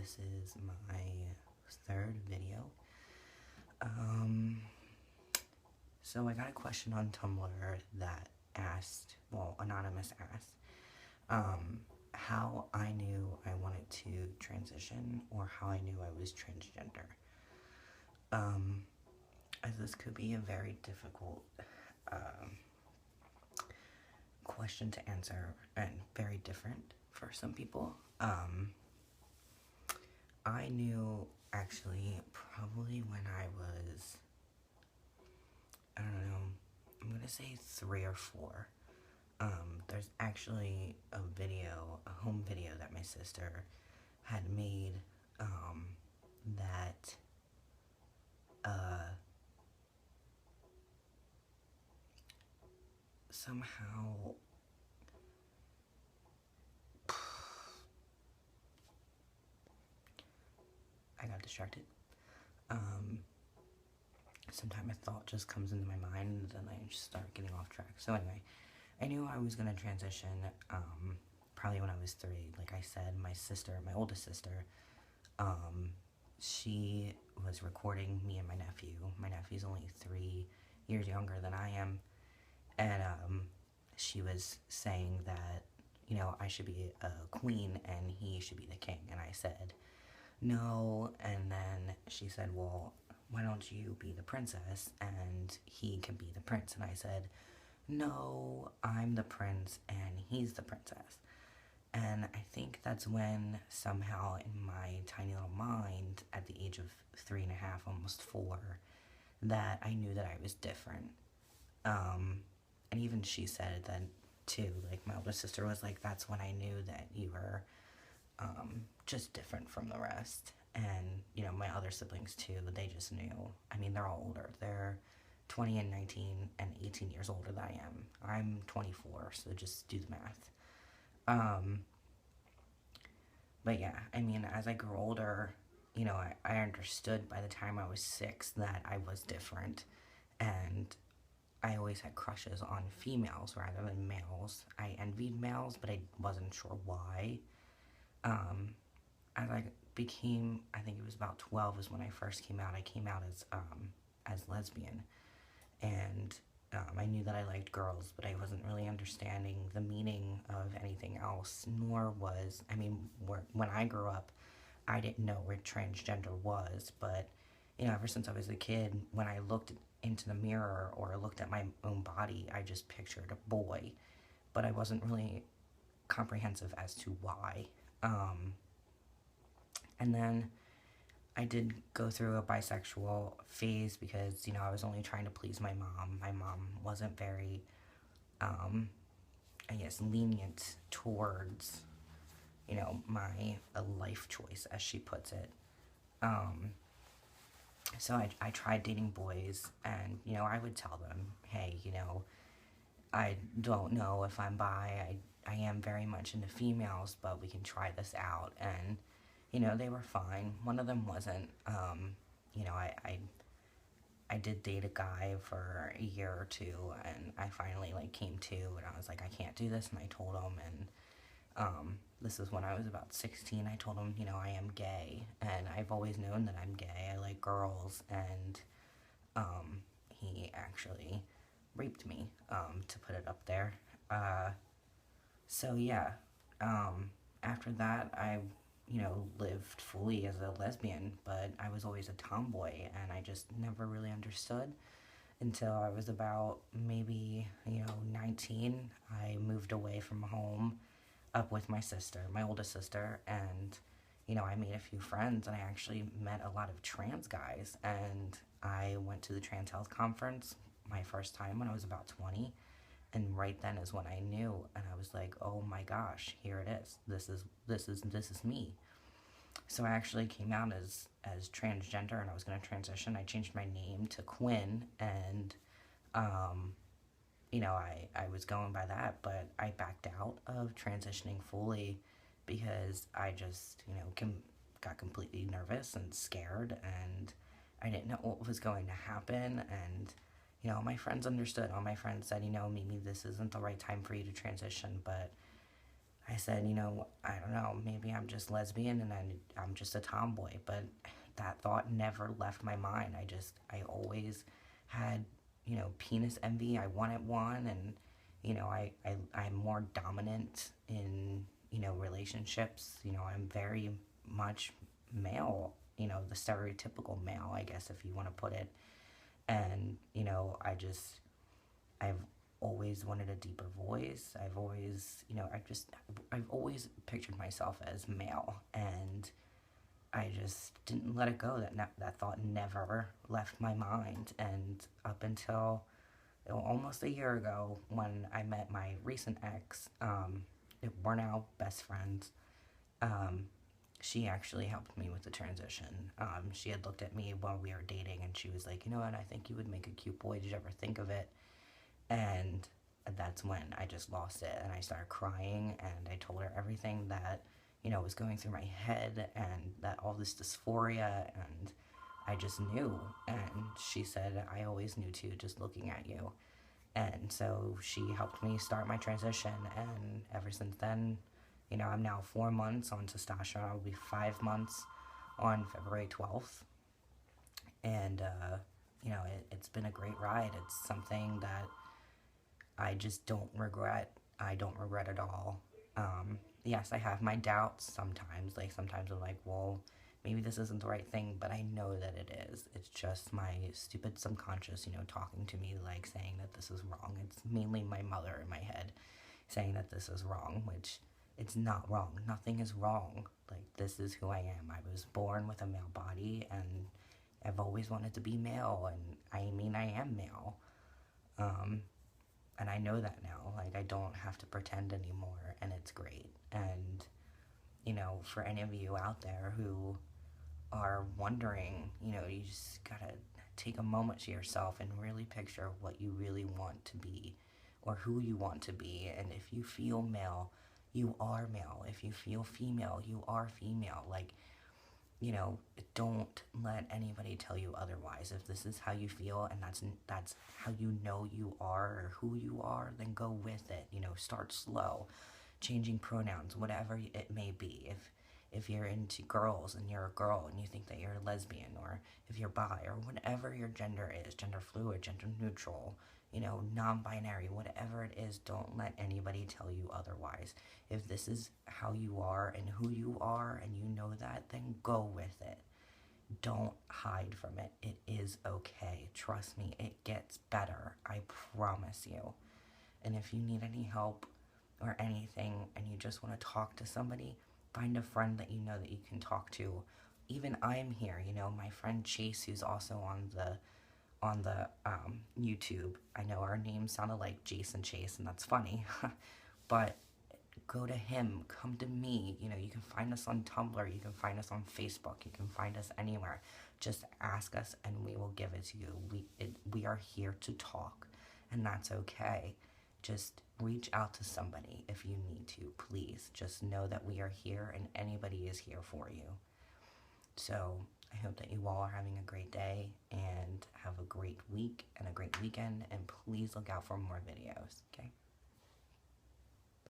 this is my third video. So I got a question on Tumblr that asked, well, anonymous asked, how I knew I wanted to transition or how I knew I was transgender. As this could be a very difficult question to answer and very different for some people. I knew actually probably when I was, I don't know, I'm gonna say 3 or 4. There's actually a home video that my sister had made, that, somehow, I got distracted. Sometimes a thought just comes into my mind and I just start getting off track. So anyway, I knew I was going to transition, probably when I was 3. Like I said, my oldest sister, she was recording me and my nephew. My nephew's only 3 years younger than I am. And, she was saying that, you know, I should be a queen and he should be the king. And I said, no. And then she said, well, why don't you be the princess and he can be the prince? And I said, no, I'm the prince and he's the princess. And I think that's when somehow in my tiny little mind at the age of 3.5, almost 4, that I knew that I was different. And even she said it then too, like my older sister was like, that's when I knew that you were just different from the rest. And, you know, my other siblings too, they just knew. I mean, they're all older. They're 20 and 19 and 18 years older than I am. I'm 24, so just do the math. But yeah, I mean, as I grew older, you know, I understood by the time I was 6 that I was different. And I always had crushes on females rather than males. I envied males, but I wasn't sure why. As I became, I think it was about 12 is when I first came out. I came out as lesbian, and I knew that I liked girls, but I wasn't really understanding the meaning of anything else, nor was, I mean, when I grew up, I didn't know what transgender was, but, you know, ever since I was a kid, when I looked into the mirror or looked at my own body, I just pictured a boy, but I wasn't really comprehensive as to why. And then I did go through a bisexual phase because, you know, I was only trying to please my mom. My mom wasn't very, I guess, lenient towards, you know, my life choice, as she puts it. So I tried dating boys, and, you know, I would tell them, hey, you know, I don't know if I'm bi, I am very much into females, but we can try this out. And, you know, they were fine. One of them wasn't. You know, I did date a guy for a year or 2, and I finally, like, came to, and I was like, I can't do this, and I told him, and, this is when I was about 16, I told him, you know, I am gay, and I've always known that I'm gay, I like girls, and, he actually raped me, to put it up there. So yeah, after that, I, you know, lived fully as a lesbian, but I was always a tomboy, and I just never really understood until I was about maybe, you know, 19. I moved away from home, up with my sister, my oldest sister, and, you know, I made a few friends, and I actually met a lot of trans guys, and I went to the Trans Health Conference my first time when I was about 20, and right then is when I knew, and I was like, oh my gosh, here it is. This is me. So I actually came out as transgender, and I was going to transition. I changed my name to Quinn, and, you know, I was going by that, but I backed out of transitioning fully because I just, you know, got completely nervous and scared, and I didn't know what was going to happen. And, you know, my friends understood. All my friends said, you know, Mimi, this isn't the right time for you to transition, but I said, I don't know, maybe I'm just lesbian and I'm just a tomboy, but that thought never left my mind. I always had, penis envy. I wanted one, and, I'm more dominant in, relationships. I'm very much male, the stereotypical male, I guess, if you want to put it. And, I've always wanted a deeper voice. I've always pictured myself as male, and I just didn't let it go. That thought never left my mind, and up until almost a year ago when I met my recent ex, we're now best friends. Um, she actually helped me with the transition. She had looked at me while we were dating, and she was like, you know what, I think you would make a cute boy. Did you ever think of it? And that's when I just lost it, and I started crying, and I told her everything that, was going through my head, and that all this dysphoria, and I just knew. And she said, I always knew too, just looking at you. And so she helped me start my transition, and ever since then, I'm now 4 months on testosterone. I'll be 5 months on February 12th. And, it's been a great ride. It's something that I just don't regret. I don't regret at all. Yes, I have my doubts sometimes. Like, sometimes I'm like, well, maybe this isn't the right thing, but I know that it is. It's just my stupid subconscious, talking to me, like, saying that this is wrong. It's mainly my mother in my head saying that this is wrong, which it's not wrong. Nothing is wrong. Like, this is who I am. I was born with a male body, and I've always wanted to be male, and I am male. And I know that now. Like, I don't have to pretend anymore, and it's great. And, for any of you out there who are wondering, you just gotta take a moment to yourself and really picture what you really want to be, or who you want to be. And if you feel male, you are male. If you feel female, you are female. Like, don't let anybody tell you otherwise. If this is how you feel, and that's how you are, or who you are, then go with it. Start slow, changing pronouns, whatever it may be. If you're into girls and you're a girl and you think that you're a lesbian, or if you're bi, or whatever your gender is, gender fluid, gender neutral, non-binary, whatever it is, don't let anybody tell you otherwise. If this is how you are and who you are, and you know that, then go with it. Don't hide from it. It is okay. Trust me, it gets better. I promise you. And if you need any help or anything, and you just want to talk to somebody, find a friend that you know that you can talk to. Even I'm here, my friend Chase, who's also on the YouTube. I know our names sounded like Jason Chase, and that's funny, but go to him, come to me. You can find us on Tumblr, you can find us on Facebook, you can find us anywhere. Just ask us, and we will give it to you. We are here to talk, and that's okay. Just reach out to somebody if you need to. Please, just know that we are here, and anybody is here for you. So I hope that you all are having a great day, and have a great week and a great weekend, and please look out for more videos, okay?